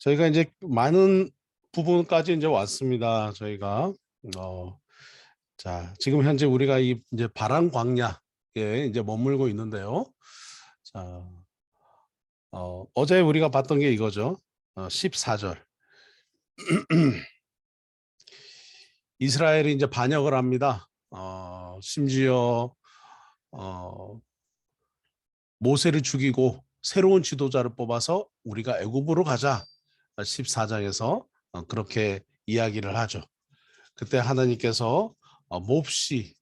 저희가 이제 많은 부분까지 이제 왔습니다. 저희가 어, 자, 지금 현재 우리가 이 이제 바람 광야에 이제 머물고 있는데요. 자, 어제 우리가 봤던 게 이거죠. 14절. 이스라엘이 이제 반역을 합니다. 심지어 어, 모세를 죽이고 새로운 지도자를 뽑아서 우리가 애굽으로 가자. 14장에서 그렇게 이야기를 하죠. 그때 하나님께서 몹시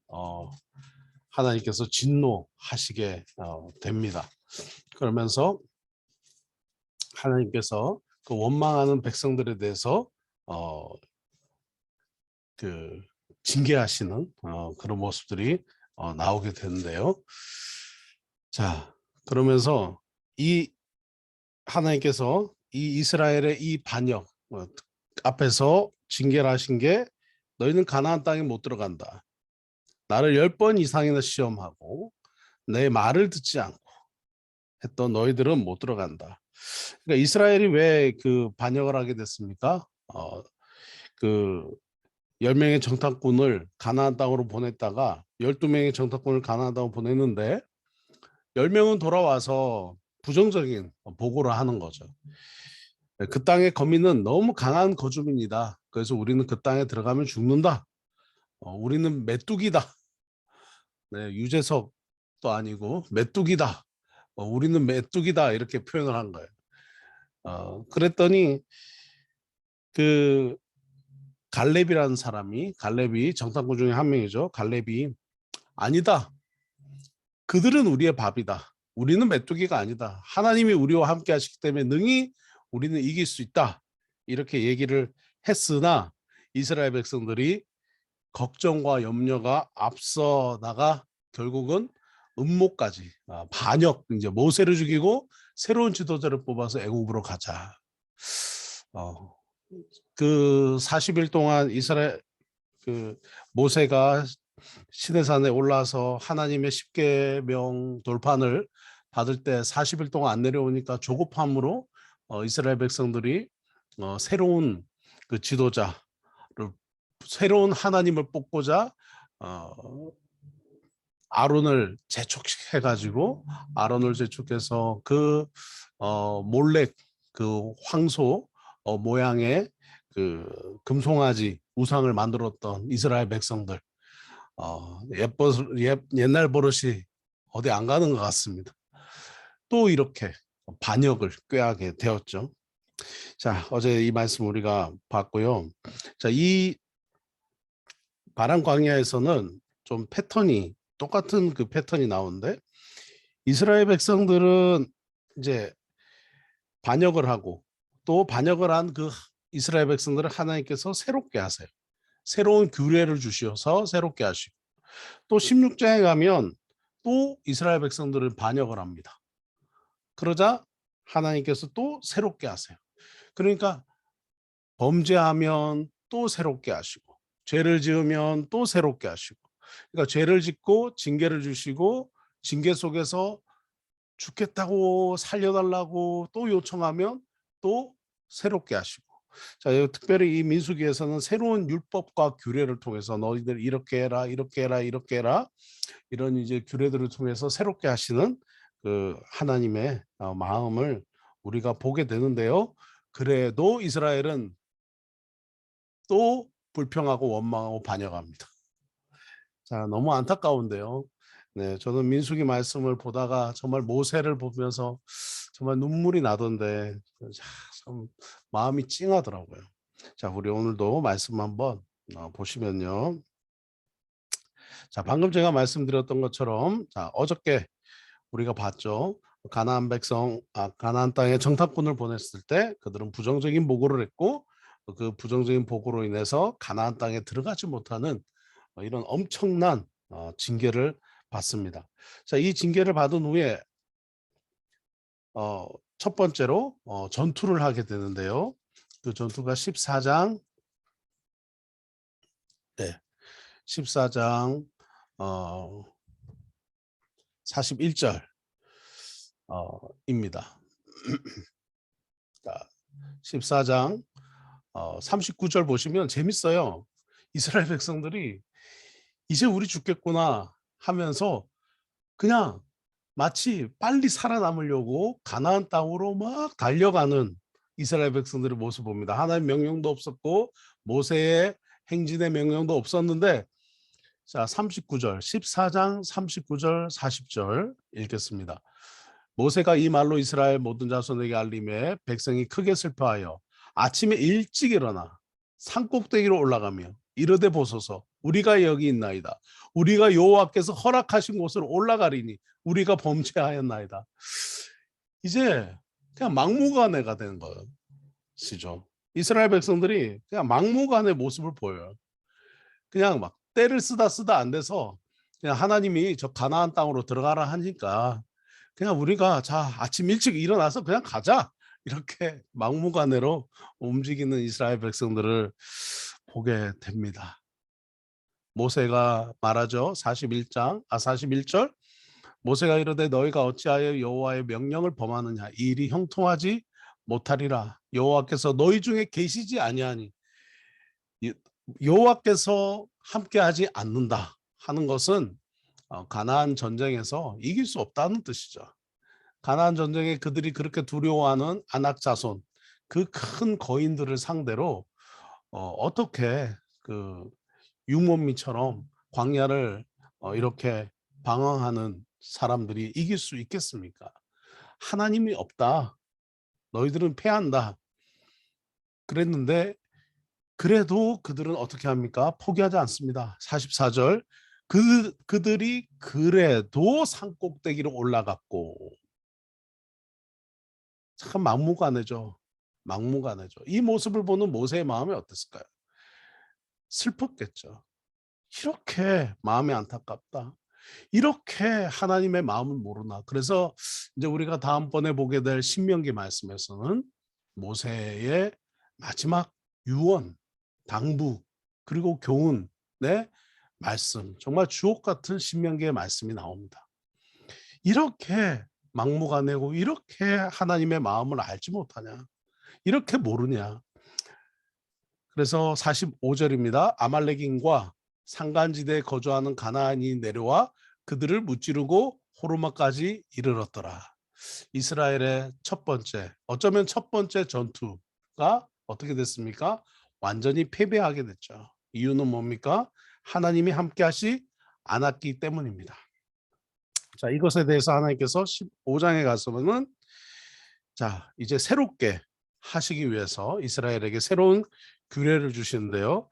하나님께서 진노하시게 됩니다. 그러면서 하나님께서 그 원망하는 백성들에 대해서 어, 그 징계하시는 그런 모습들이 나오게 되는데요. 자, 그러면서 이 하나님께서 이 이스라엘의 이 반역 앞에서 징계를 하신 게 너희는 가나안 땅에 못 들어간다. 나를 10번 이상이나 시험하고 내 말을 듣지 않고 했던 너희들은 못 들어간다. 그러니까 이스라엘이 왜 그 반역을 하게 됐습니까? 그 10명의 정탐꾼을 가나안 땅으로 보냈다가 12명의 정탐꾼을 가나안 땅으로 보냈는데 10명은 돌아와서 부정적인 보고를 하는 거죠. 그 땅의 거민은 너무 강한 거주민이다. 그래서 우리는 그 땅에 들어가면 죽는다. 우리는 메뚜기다. 네, 유재석도 아니고 메뚜기다. 우리는 메뚜기다 이렇게 표현을 한 거예요. 그랬더니 그 갈렙이라는 사람이 갈렙이 정탐꾼 중에 한 명이죠. 갈렙이 아니다. 그들은 우리의 밥이다. 우리는 메뚜기가 아니다. 하나님이 우리와 함께 하시기 때문에 능히 우리는 이길 수 있다. 이렇게 얘기를 했으나 이스라엘 백성들이 걱정과 염려가 앞서다가 결국은 음모까지 반역 이제 모세를 죽이고 새로운 지도자를 뽑아서 애굽으로 가자. 그 40일 동안 이스라엘 그 모세가 시내산에 올라서 하나님의 십계명 돌판을 받을 때 40일 동안 안 내려오니까 조급함으로 이스라엘 백성들이 새로운 그 지도자를 새로운 하나님을 뽑고자 아론을 제촉해가지고 아론을 제촉해서 그 몰렉 그 황소 모양의 그 금송아지 우상을 만들었던 이스라엘 백성들 옛날 버릇이 어디 안 가는 것 같습니다. 또 이렇게 반역을 꾀하게 되었죠. 자, 어제 이 말씀 우리가 봤고요. 자, 이 바람 광야에서는 좀 패턴이 똑같은 그 패턴이 나오는데 이스라엘 백성들은 이제 반역을 하고 또 반역을 한 그 이스라엘 백성들을 하나님께서 새롭게 하세요. 새로운 규례를 주셔서 새롭게 하시고 또 16장에 가면 또 이스라엘 백성들은 반역을 합니다. 그러자 하나님께서 또 새롭게 하세요. 그러니까 범죄하면 또 새롭게 하시고 죄를 지으면 또 새롭게 하시고 그러니까 죄를 짓고 징계를 주시고 징계 속에서 죽겠다고 살려달라고 또 요청하면 또 새롭게 하시고 자, 특별히 이 민수기에서는 새로운 율법과 규례를 통해서 너희들 이렇게 해라 이렇게 해라 이렇게 해라 이런 이제 규례들을 통해서 새롭게 하시는 그 하나님의 마음을 우리가 보게 되는데요. 그래도 이스라엘은 또 불평하고 원망하고 반역합니다. 자, 너무 안타까운데요. 네, 저는 민수기 말씀을 보다가 정말 모세를 보면서 정말 눈물이 나던데 참 마음이 찡하더라고요. 자, 우리 오늘도 말씀 한번 보시면요. 자, 방금 제가 말씀드렸던 것처럼 자, 어저께 우리가 봤죠. 가나안 땅에 정탐꾼을 보냈을 때 그들은 부정적인 보고를 했고 그 부정적인 보고로 인해서 가나안 땅에 들어가지 못하는 이런 엄청난 징계를 받습니다. 자, 이 징계를 받은 후에 첫 번째로 전투를 하게 되는데요. 그 전투가 14장, 네, 14장 41절 입니다. 14장 39절 보시면 재밌어요. 이스라엘 백성들이 이제 우리 죽겠구나 하면서 그냥 마치 빨리 살아남으려고 가나안 땅으로 막 달려가는 이스라엘 백성들의 모습을 봅니다. 하나님 명령도 없었고 모세의 행진의 명령도 없었는데, 자 39절 14장 39절 40절 읽겠습니다. 모세가 이 말로 이스라엘 모든 자손에게 알림해 백성이 크게 슬퍼하여 아침에 일찍 일어나 산꼭대기로 올라가며 이르되 보소서 우리가 여기 있나이다. 우리가 여호와께서 허락하신 곳으로 올라가리니 우리가 범죄하였나이다. 이제 그냥 막무가내가 된 것이죠. 이스라엘 백성들이 그냥 막무가내 모습을 보여요. 그냥 막 때를 쓰다 안 돼서 그냥 하나님이 저 가나안 땅으로 들어가라 하니까 그냥 우리가 자 아침 일찍 일어나서 그냥 가자 이렇게 막무가내로 움직이는 이스라엘 백성들을 보게 됩니다. 모세가 말하죠. 41절 모세가 이르되 너희가 어찌하여 여호와의 명령을 범하느냐 이 일이 형통하지 못하리라. 여호와께서 너희 중에 계시지 아니하니 여호와께서 함께하지 않는다 하는 것은 가나안 전쟁에서 이길 수 없다는 뜻이죠. 가나안 전쟁에 그들이 그렇게 두려워하는 아낙 자손 그 큰 거인들을 상대로 어떻게 그 유모미처럼 광야를 이렇게 방황하는 사람들이 이길 수 있겠습니까? 하나님이 없다. 너희들은 패한다. 그랬는데 그래도 그들은 어떻게 합니까? 포기하지 않습니다. 44절 그들이 그래도 산꼭대기로 올라갔고 참 막무가내죠. 막무가내죠. 이 모습을 보는 모세의 마음이 어땠을까요? 슬펐겠죠. 이렇게 마음이 안타깝다. 이렇게 하나님의 마음을 모르나. 그래서 이제 우리가 다음번에 보게 될 신명기 말씀에서는 모세의 마지막 유언, 당부, 그리고 교훈의 말씀, 정말 주옥 같은 신명기의 말씀이 나옵니다. 이렇게 막무가내고 이렇게 하나님의 마음을 알지 못하냐, 이렇게 모르냐. 그래서 45절입니다. 아말렉인과 산간지대에 거주하는 가나안이 내려와 그들을 무찌르고 호르마까지 이르렀더라. 이스라엘의 첫 번째, 어쩌면 첫 번째 전투가 어떻게 됐습니까? 완전히 패배하게 됐죠. 이유는 뭡니까? 하나님이 함께하시 않았기 때문입니다. 자, 이것에 대해서 하나님께서 15장에 가서는 자, 이제 새롭게 하시기 위해서 이스라엘에게 새로운 규례를 주시는데요.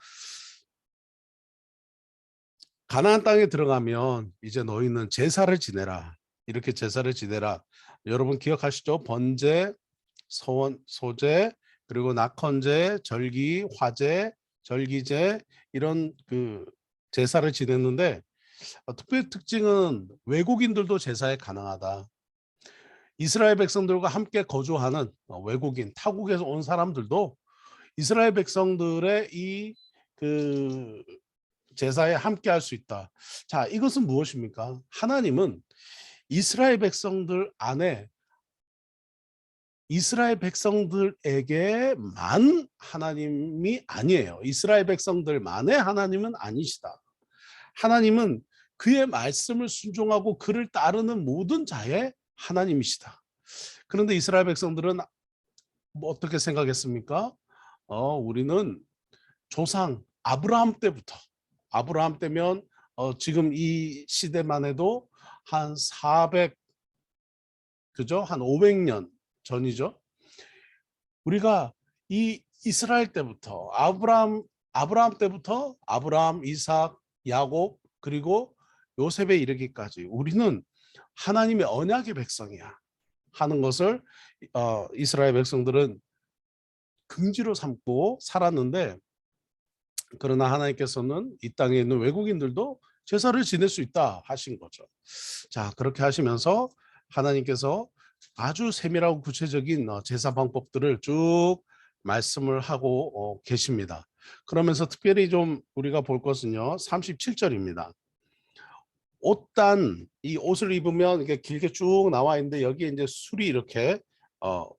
가나안 땅에 들어가면 이제 너희는 제사를 지내라. 이렇게 제사를 지내라. 여러분 기억하시죠? 번제, 소원, 소제, 그리고 낙헌제, 절기, 화제, 절기제 이런 그 제사를 지냈는데 특별 특징은 외국인들도 제사에 가능하다. 이스라엘 백성들과 함께 거주하는 외국인, 타국에서 온 사람들도 이스라엘 백성들의 이 그 제사에 함께 할 수 있다. 자, 이것은 무엇입니까? 하나님은 이스라엘 백성들 안에 이스라엘 백성들에게만 하나님이 아니에요. 이스라엘 백성들만의 하나님은 아니시다. 하나님은 그의 말씀을 순종하고 그를 따르는 모든 자의 하나님이시다. 그런데 이스라엘 백성들은 뭐 어떻게 생각했습니까? 우리는 조상 아브라함 때부터 아브라함 때면 지금 이 시대만 해도 한 400 그죠? 한 500년 전이죠. 우리가 이 이스라엘 때부터 아브라함 때부터 아브라함, 이삭, 야곱 그리고 요셉에 이르기까지 우리는 하나님의 언약의 백성이야 하는 것을 이스라엘 백성들은 긍지로 삼고 살았는데 그러나 하나님께서는 이 땅에 있는 외국인들도 제사를 지낼 수 있다 하신 거죠. 자, 그렇게 하시면서 하나님께서 아주 세밀하고 구체적인 제사 방법들을 쭉 말씀을 하고 계십니다. 그러면서 특별히 좀 우리가 볼 것은요. 37절입니다. 옷단, 이 옷을 입으면 이게 길게 쭉 나와 있는데 여기에 이제 술이 이렇게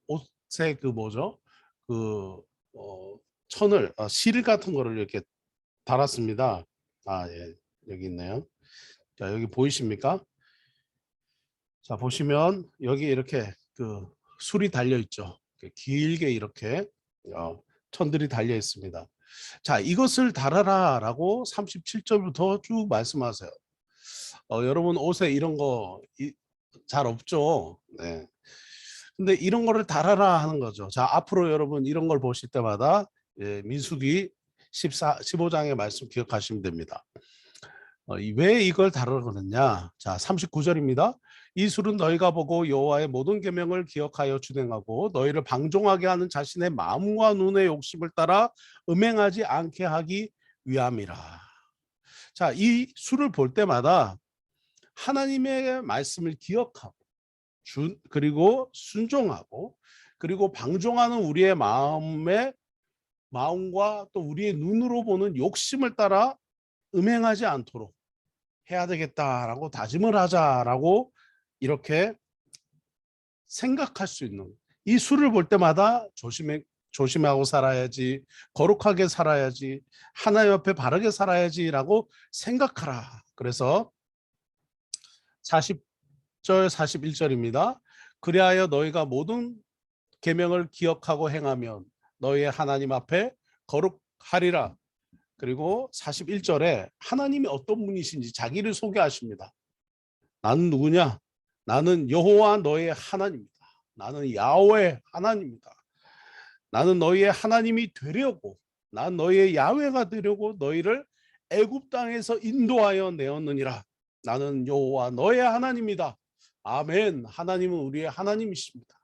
옷의 그 뭐죠? 그 천을 실 같은 거를 이렇게 달았습니다. 예, 여기 있네요. 자, 여기 보이십니까? 자, 보시면 여기 이렇게 그 술이 달려 있죠. 길게 이렇게 천들이 달려 있습니다. 자, 이것을 달아라라고 37절부터 쭉 말씀하세요. 여러분 옷에 이런 거 잘 없죠? 네. 근데 이런 거를 달아라 하는 거죠. 자, 앞으로 여러분 이런 걸 보실 때마다 민수기 15장의 말씀 기억하시면 됩니다. 왜 이걸 다루라 그러냐? 자, 39절입니다. 이 술은 너희가 보고 여호와의 모든 계명을 기억하여 준행하고 너희를 방종하게 하는 자신의 마음과 눈의 욕심을 따라 음행하지 않게 하기 위함이라. 자, 이 술을 볼 때마다 하나님의 말씀을 기억하고 그리고 순종하고 그리고 방종하는 우리의 마음과 또 우리의 눈으로 보는 욕심을 따라 음행하지 않도록 해야 되겠다라고 다짐을 하자라고 이렇게 생각할 수 있는, 이 술을 볼 때마다 조심하고 살아야지, 거룩하게 살아야지, 하나님 옆에 바르게 살아야지라고 생각하라. 그래서 40절 41절입니다. 그리하여 너희가 모든 계명을 기억하고 행하면 너희의 하나님 앞에 거룩하리라. 그리고 41절에 하나님이 어떤 분이신지 자기를 소개하십니다. 나는 누구냐? 나는 여호와 너의 하나님이다. 나는 야훼 하나님이다. 나는 너희의 하나님이 되려고, 난 너희의 야훼가 되려고 너희를 애굽 땅에서 인도하여 내었느니라. 나는 여호와 너의 하나님이다. 아멘. 하나님은 우리의 하나님이십니다.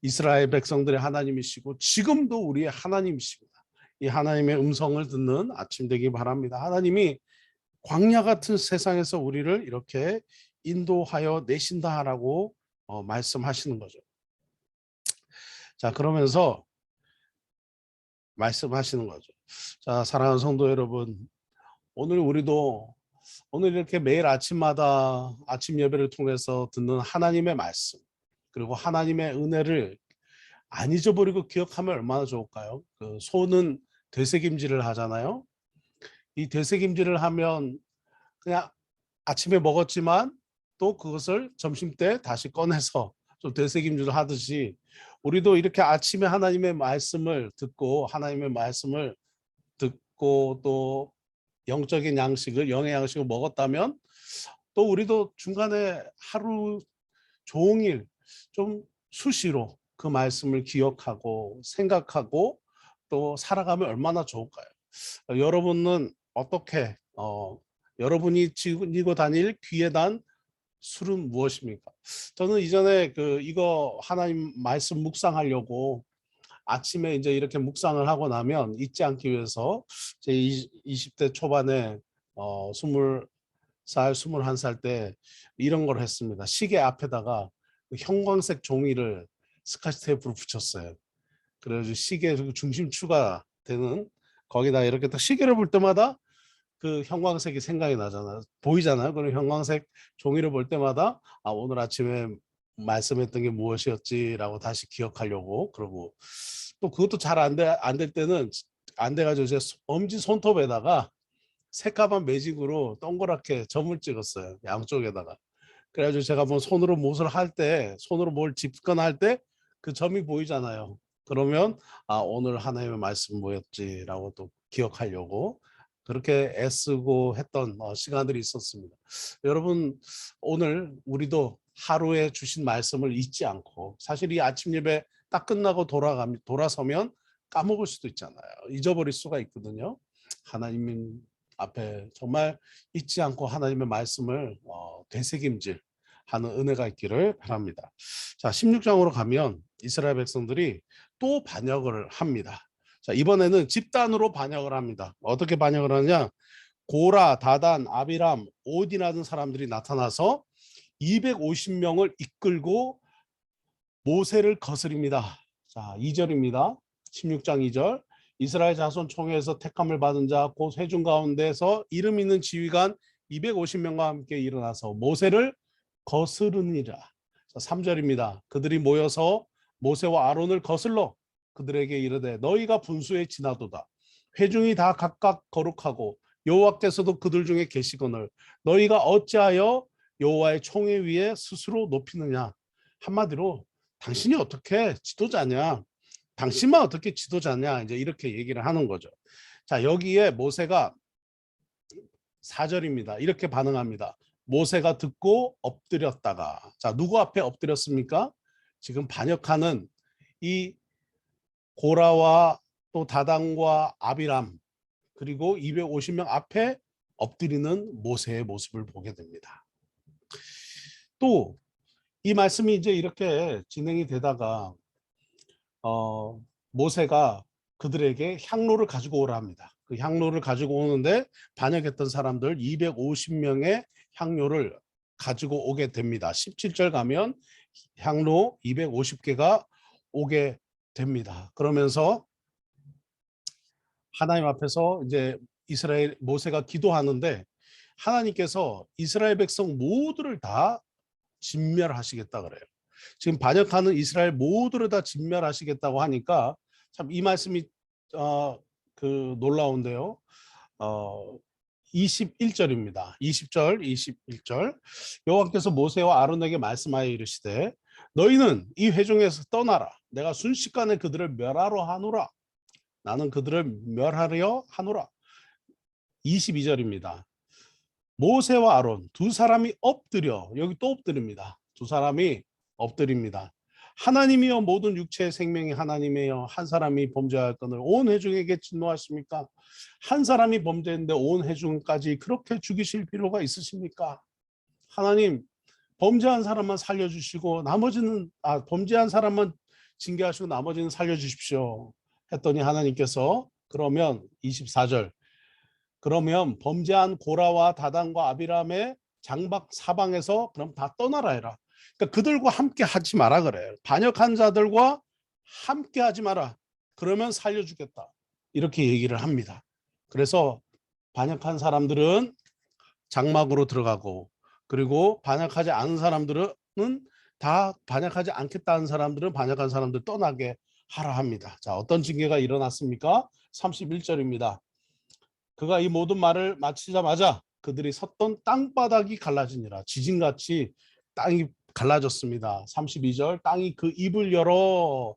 이스라엘 백성들의 하나님이시고 지금도 우리의 하나님이십니다. 이 하나님의 음성을 듣는 아침 되기 바랍니다. 하나님이 광야 같은 세상에서 우리를 이렇게 인도하여 내신다라고 말씀하시는 거죠. 자, 그러면서 말씀하시는 거죠. 자, 사랑하는 성도 여러분, 오늘 이렇게 매일 아침마다 아침 예배를 통해서 듣는 하나님의 말씀, 그리고 하나님의 은혜를 안 잊어버리고 기억하면 얼마나 좋을까요? 그 소는 되새김질을 하잖아요. 이 되새김질을 하면 그냥 아침에 먹었지만 또 그것을 점심 때 다시 꺼내서 좀 되새김질을 하듯이 우리도 이렇게 아침에 하나님의 말씀을 듣고 또 영적인 양식을, 영의 양식을 먹었다면 또 우리도 중간에 하루 종일 좀 수시로 그 말씀을 기억하고 생각하고 또 살아가면 얼마나 좋을까요? 여러분은 어떻게 여러분이 지니고 다닐 귀에 단 술은 무엇입니까? 저는 이전에 이거 하나님 말씀 묵상하려고 아침에 이제 이렇게 묵상을 하고 나면 잊지 않기 위해서 제 20대 초반에 20살, 21살 때 이런 걸 했습니다. 시계 앞에다가 형광색 종이를 스카치 테이프로 붙였어요. 그래가지고 시계 중심추가 되는 거기다 이렇게 딱 시계를 볼 때마다 그 형광색이 생각이 나잖아요. 보이잖아요. 그럼 형광색 종이를 볼 때마다 오늘 아침에 말씀했던 게 무엇이었지라고 다시 기억하려고 그러고 또 그것도 잘 안 될 때는 안 돼가지고 제 엄지 손톱에다가 새까만 매직으로 동그랗게 점을 찍었어요. 양쪽에다가. 그래가지고 제가 뭐 손으로 뭘 짚거나 할 때 그 점이 보이잖아요. 그러면 오늘 하나님의 말씀 뭐였지라고 또 기억하려고 그렇게 애쓰고 했던 시간들이 있었습니다. 여러분, 오늘 우리도 하루에 주신 말씀을 잊지 않고, 사실 이 아침 예배 딱 끝나고 돌아서면 까먹을 수도 있잖아요. 잊어버릴 수가 있거든요. 하나님 앞에 정말 잊지 않고 하나님의 말씀을 되새김질 하는 은혜가 있기를 바랍니다. 자, 16장으로 가면 이스라엘 백성들이 또 반역을 합니다. 자, 이번에는 집단으로 반역을 합니다. 어떻게 반역을 하냐? 고라, 다단, 아비람, 오디라는 사람들이 나타나서 250명을 이끌고 모세를 거스립니다. 자, 2절입니다. 16장 2절. 이스라엘 자손 총회에서 택함을 받은 자 곧 회중 가운데서 이름 있는 지휘관 250명과 함께 일어나서 모세를 거스르니라. 자, 3절입니다. 그들이 모여서 모세와 아론을 거슬러 그들에게 이르되 너희가 분수에 지나도다. 회중이 다 각각 거룩하고 여호와께서도 그들 중에 계시거늘 너희가 어찌하여 여호와의 총회 위에 스스로 높이느냐. 한마디로 당신이 어떻게 지도자냐. 당신만 어떻게 지도자냐. 이제 이렇게 얘기를 하는 거죠. 자, 여기에 모세가 4절입니다. 이렇게 반응합니다. 모세가 듣고 엎드렸다가, 자, 누구 앞에 엎드렸습니까? 지금 반역하는 이 고라와 또 다단과 아비람 그리고 250명 앞에 엎드리는 모세의 모습을 보게 됩니다. 또 이 말씀이 이제 이렇게 진행이 되다가 모세가 그들에게 향로를 가지고 오라 합니다. 그 향로를 가지고 오는데 반역했던 사람들 250명의 향로를 가지고 오게 됩니다. 17절 가면 향로 250개가 오게 됩니다. 그러면서 하나님 앞에서 이제 이스라엘 모세가 기도하는데 하나님께서 이스라엘 백성 모두를 다 진멸하시겠다 그래요. 지금 반역하는 이스라엘 모두를 다 진멸하시겠다고 하니까 참 이 말씀이 그 놀라운데요. 21절입니다. 20절, 21절. 여호와께서 모세와 아론에게 말씀하여 이르시되 너희는 이 회중에서 떠나라. 내가 순식간에 그들을 멸하러 하노라. 나는 그들을 멸하려 하노라. 22절입니다. 모세와 아론 두 사람이 엎드려 여기 또 엎드립니다. 두 사람이 엎드립니다. 하나님이여 모든 육체의 생명이 하나님이여 한 사람이 범죄하였거늘 온 회중에게 진노하십니까? 한 사람이 범죄했는데 온 회중까지 그렇게 죽이실 필요가 있으십니까? 하나님 범죄한 사람만 살려주시고 나머지는 범죄한 사람만 징계하시고 나머지는 살려주십시오 했더니 하나님께서 그러면 24절 그러면 범죄한 고라와 다단과 아비람의 장박 사방에서 그럼 다 떠나라 해라. 그러니까 그들과 함께 하지 마라 그래요. 반역한 자들과 함께 하지 마라. 그러면 살려주겠다. 이렇게 얘기를 합니다. 그래서 반역한 사람들은 장막으로 들어가고 그리고 반역하지 않은 사람들은 다 반역하지 않겠다는 사람들은 반역한 사람들 떠나게 하라 합니다. 자, 어떤 징계가 일어났습니까? 31절입니다. 그가 이 모든 말을 마치자마자 그들이 섰던 땅바닥이 갈라지니라. 지진같이 땅이 갈라졌습니다. 32절 땅이 그 입을 열어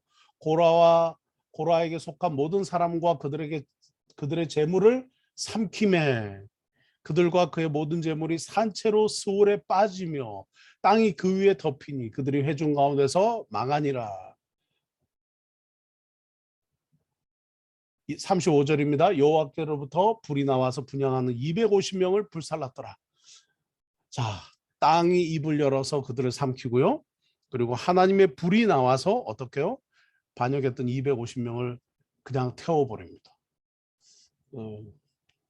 고라에게 속한 모든 사람과 그들의 재물을 삼키매 그들과 그의 모든 재물이 산채로 스올에 빠지며 땅이 그 위에 덮이니 그들이 회중 가운데서 망하니라. 35절입니다. 여호와께로부터 불이 나와서 분향하는 250명을 불살랐더라. 자, 땅이 입을 열어서 그들을 삼키고요. 그리고 하나님의 불이 나와서 어떻게 해요? 반역했던 250명을 그냥 태워버립니다.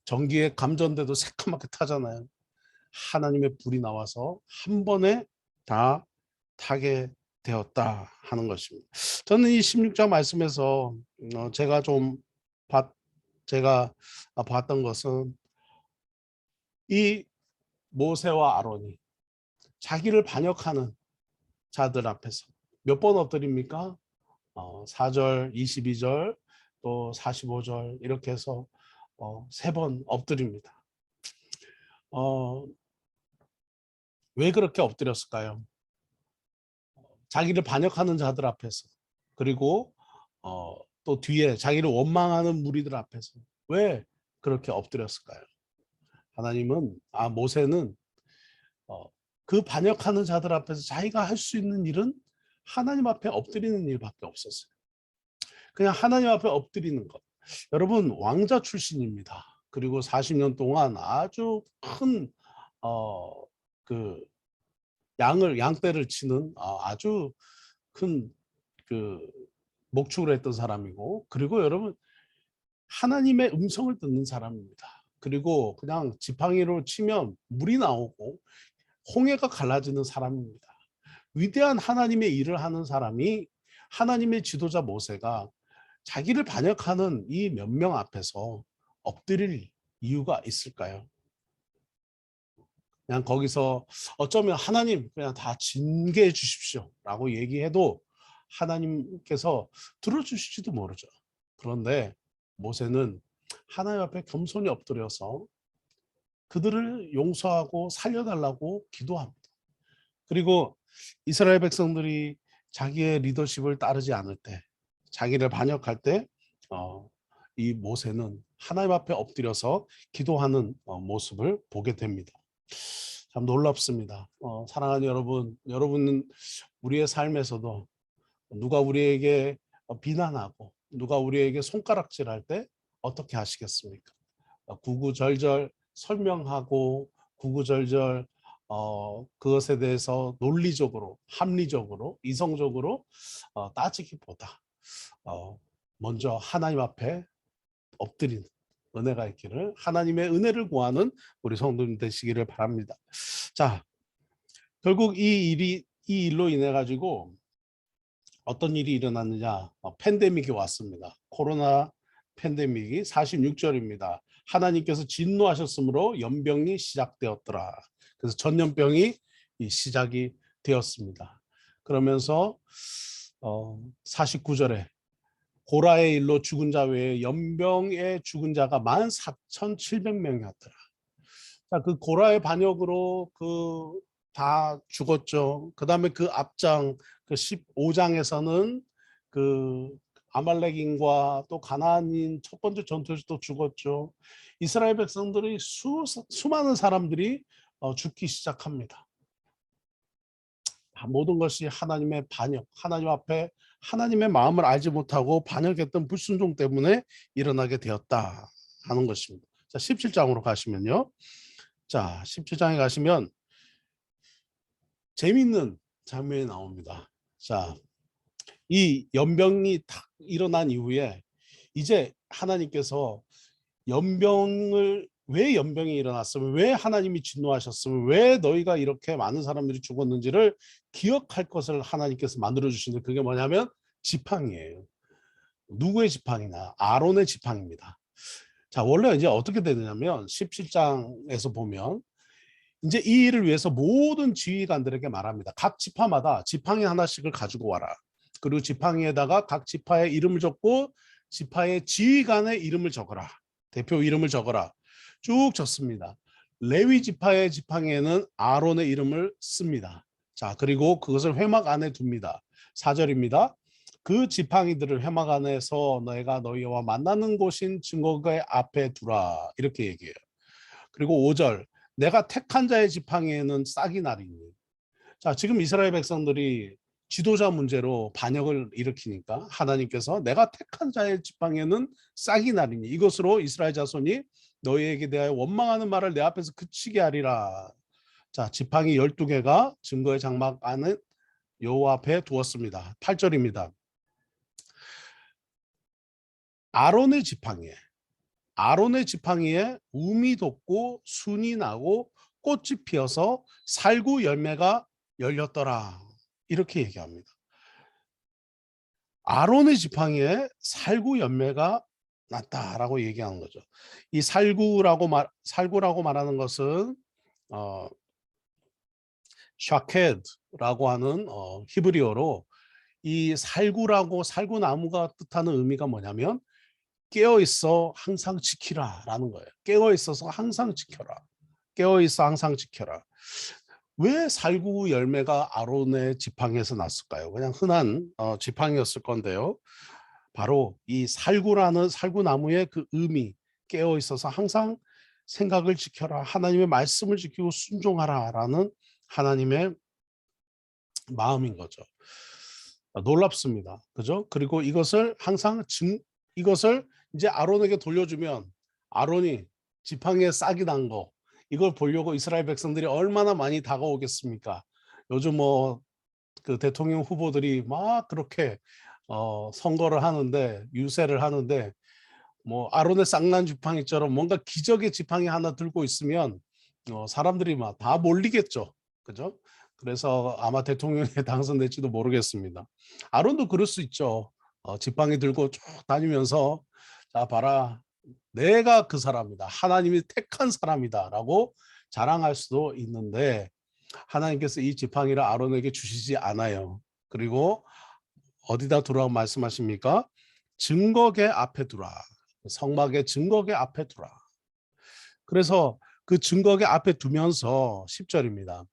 전기에 감전돼도 새까맣게 타잖아요. 하나님의 불이 나와서 한 번에 다 타게 되었다 하는 것입니다. 저는 이 16장 말씀에서 제가 봤던 것은 이 모세와 아론이 자기를 반역하는 자들 앞에서 몇 번 엎드립니까? 4절, 22절, 또 45절 이렇게 해서 3번 엎드립니다. 왜 그렇게 엎드렸을까요? 자기를 반역하는 자들 앞에서 그리고 또 뒤에 자기를 원망하는 무리들 앞에서 왜 그렇게 엎드렸을까요? 하나님은 모세는 그 반역하는 자들 앞에서 자기가 할 수 있는 일은 하나님 앞에 엎드리는 일밖에 없었어요. 그냥 하나님 앞에 엎드리는 것. 여러분 왕자 출신입니다. 그리고 40년 동안 아주 큰 양떼를 치는 아주 큰 목축을 했던 사람이고 그리고 여러분 하나님의 음성을 듣는 사람입니다. 그리고 그냥 지팡이로 치면 물이 나오고 홍해가 갈라지는 사람입니다. 위대한 하나님의 일을 하는 사람이 하나님의 지도자 모세가 자기를 반역하는 이 몇 명 앞에서 엎드릴 이유가 있을까요? 그냥 거기서 어쩌면 하나님 그냥 다 징계해 주십시오 라고 얘기해도 하나님께서 들어주실지도 모르죠. 그런데 모세는 하나님 앞에 겸손히 엎드려서 그들을 용서하고 살려달라고 기도합니다. 그리고 이스라엘 백성들이 자기의 리더십을 따르지 않을 때, 자기를 반역할 때, 이 모세는 하나님 앞에 엎드려서 기도하는 모습을 보게 됩니다. 참 놀랍습니다. 사랑하는 여러분, 여러분은 우리의 삶에서도 누가 우리에게 비난하고 누가 우리에게 손가락질할 때 어떻게 하시겠습니까? 구구절절 설명하고 구구절절 그것에 대해서 논리적으로, 합리적으로, 이성적으로 따지기보다 먼저 하나님 앞에 엎드리는 은혜가 있기를, 하나님의 은혜를 구하는 우리 성도님 되시기를 바랍니다. 자, 결국 이 일로 인해 가지고 어떤 일이 일어났느냐, 팬데믹이 왔습니다. 코로나 팬데믹이 46절입니다. 하나님께서 진노하셨으므로 연병이 시작되었더라. 그래서 전염병이 시작이 되었습니다. 그러면서 49절에 고라의 일로 죽은 자 외에 연병에 죽은 자가 14,700명이었더라. 자, 그 고라의 반역으로 다 죽었죠. 그 다음에 그 앞장, 그 15장에서는 그 아말렉인과 또 가나안인 첫 번째 전투에서 또 죽었죠. 이스라엘 백성들이 수많은 사람들이 죽기 시작합니다. 모든 것이 하나님의 반역, 하나님 앞에 하나님의 마음을 알지 못하고 반역했던 불순종 때문에 일어나게 되었다 하는 것입니다. 자, 17장으로 가시면요. 자, 17장에 가시면 재미있는 장면이 나옵니다. 자, 이 연병이 딱 일어난 이후에 이제 하나님께서 왜 연병이 일어났으면, 왜 하나님이 진노하셨으면, 왜 너희가 이렇게 많은 사람들이 죽었는지를 기억할 것을 하나님께서 만들어 주시는데, 그게 뭐냐면 지팡이에요. 누구의 지팡이냐? 아론의 지팡이입니다. 자, 원래 이제 어떻게 되느냐면 17장에서 보면 이제 이 일을 위해서 모든 지휘관들에게 말합니다. 각 지파마다 지팡이 하나씩을 가지고 와라. 그리고 지팡이에다가 각 지파의 이름을 적고 지파의 지휘관의 이름을 적어라. 대표 이름을 적어라. 쭉 적습니다. 레위 지파의 지팡이에는 아론의 이름을 씁니다. 자, 그리고 그것을 회막 안에 둡니다. 4절입니다. 그 지팡이들을 회막 안에서 너희가 너희와 만나는 곳인 증거의 앞에 두라. 이렇게 얘기해요. 그리고 5절, 내가 택한 자의 지팡이에는 싹이 나리니. 자, 지금 이스라엘 백성들이 지도자 문제로 반역을 일으키니까 하나님께서 내가 택한 자의 지팡이에는 싹이 나리니 이것으로 이스라엘 자손이 너희에게 대하여 원망하는 말을 내 앞에서 그치게 하리라. 자, 지팡이 12개가 증거의 장막 안에 여호와 앞에 두었습니다. 8절입니다. 아론의 지팡이에 움이 돋고 순이 나고 꽃이 피어서 살구 열매가 열렸더라. 이렇게 얘기합니다. 아론의 지팡이에 살구 열매가 났다라고 얘기하는 거죠. 이 살구라고 말하는 것은 샤케드라고 하는 히브리어로, 이 살구나무가 뜻하는 의미가 뭐냐면 깨어 있어 항상 지키라라는 거예요. 깨어 있어서 항상 지켜라. 깨어 있어 항상 지켜라. 왜 살구 열매가 아론의 지팡이에서 났을까요? 그냥 흔한 지팡이였을 건데요. 바로 이 살구나무의 그 의미, 깨어 있어서 항상 생각을 지켜라, 하나님의 말씀을 지키고 순종하라라는 하나님의 마음인 거죠. 놀랍습니다. 그죠? 그리고 이것을 이제 아론에게 돌려주면 아론이 지팡이에 싹이 난 거, 이걸 보려고 이스라엘 백성들이 얼마나 많이 다가오겠습니까? 요즘 그 대통령 후보들이 막 그렇게 선거를 하는데, 유세를 하는데, 아론의 쌍난 지팡이처럼 뭔가 기적의 지팡이 하나 들고 있으면 사람들이 막 다 몰리겠죠. 그죠? 그래서 아마 대통령에 당선될지도 모르겠습니다. 아론도 그럴 수 있죠. 지팡이 들고 쭉 다니면서, 자 봐라, 내가 그 사람이다, 하나님이 택한 사람이다 라고 자랑할 수도 있는데, 하나님께서 이 지팡이를 아론에게 주시지 않아요. 그리고 어디다 두라고 말씀하십니까? 증거계 앞에 두라. 성막의 증거계 앞에 두라. 그래서 그 증거계 앞에 두면서 10절입니다.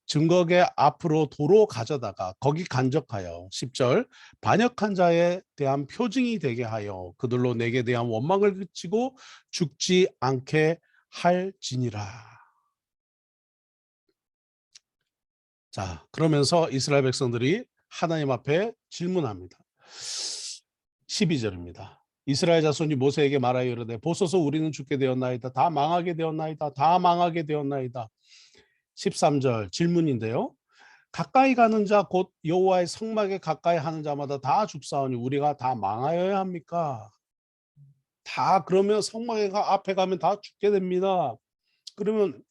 증거계 앞으로 도로 가져다가 거기 간적하여 10절 반역한 자에 대한 표징이 되게 하여 그들로 내게 대한 원망을 그치고 죽지 않게 할지니라. 자, 그러면서 이스라엘 백성들이 하나님 앞에 질문합니다. 12절입니다. 이스라엘 자손이 모세에게 말하여 이르되 보소서 우리는 죽게 되었나이다. 다 망하게 되었나이다. 다 망하게 되었나이다. 13절 질문인데요. 가까이 가는 자 곧 여호와의 성막에 가까이 하는 자마다 다 죽사오니 우리가 다 망하여야 합니까? 다 그러면 성막에 앞에 가면 다 죽게 됩니다. 그러면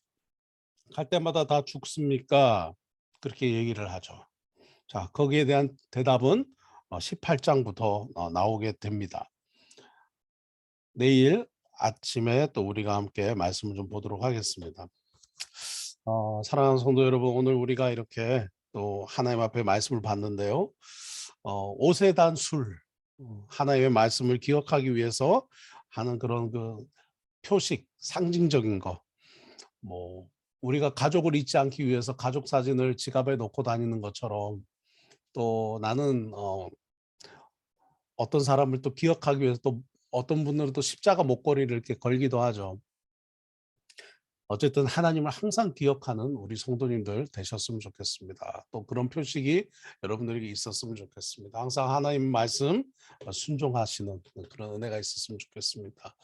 갈 때마다 다 죽습니까? 그렇게 얘기를 하죠. 자, 거기에 대한 대답은 18장부터 나오게 됩니다. 내일 아침에 또 우리가 함께 말씀을 좀 보도록 하겠습니다. 사랑하는 성도 여러분, 오늘 우리가 이렇게 또 하나님 앞에 말씀을 봤는데요. 오세단 술, 하나님의 말씀을 기억하기 위해서 하는 그런 그 표식, 상징적인 거, 뭐 우리가 가족을 잊지 않기 위해서 가족 사진을 지갑에 넣고 다니는 것처럼 또 나는 어떤 사람을 또 기억하기 위해서 또 어떤 분들은 또 십자가 목걸이를 이렇게 걸기도 하죠. 어쨌든 하나님을 항상 기억하는 우리 성도님들 되셨으면 좋겠습니다. 또 그런 표식이 여러분들에게 있었으면 좋겠습니다. 항상 하나님 말씀 순종하시는 그런 은혜가 있었으면 좋겠습니다.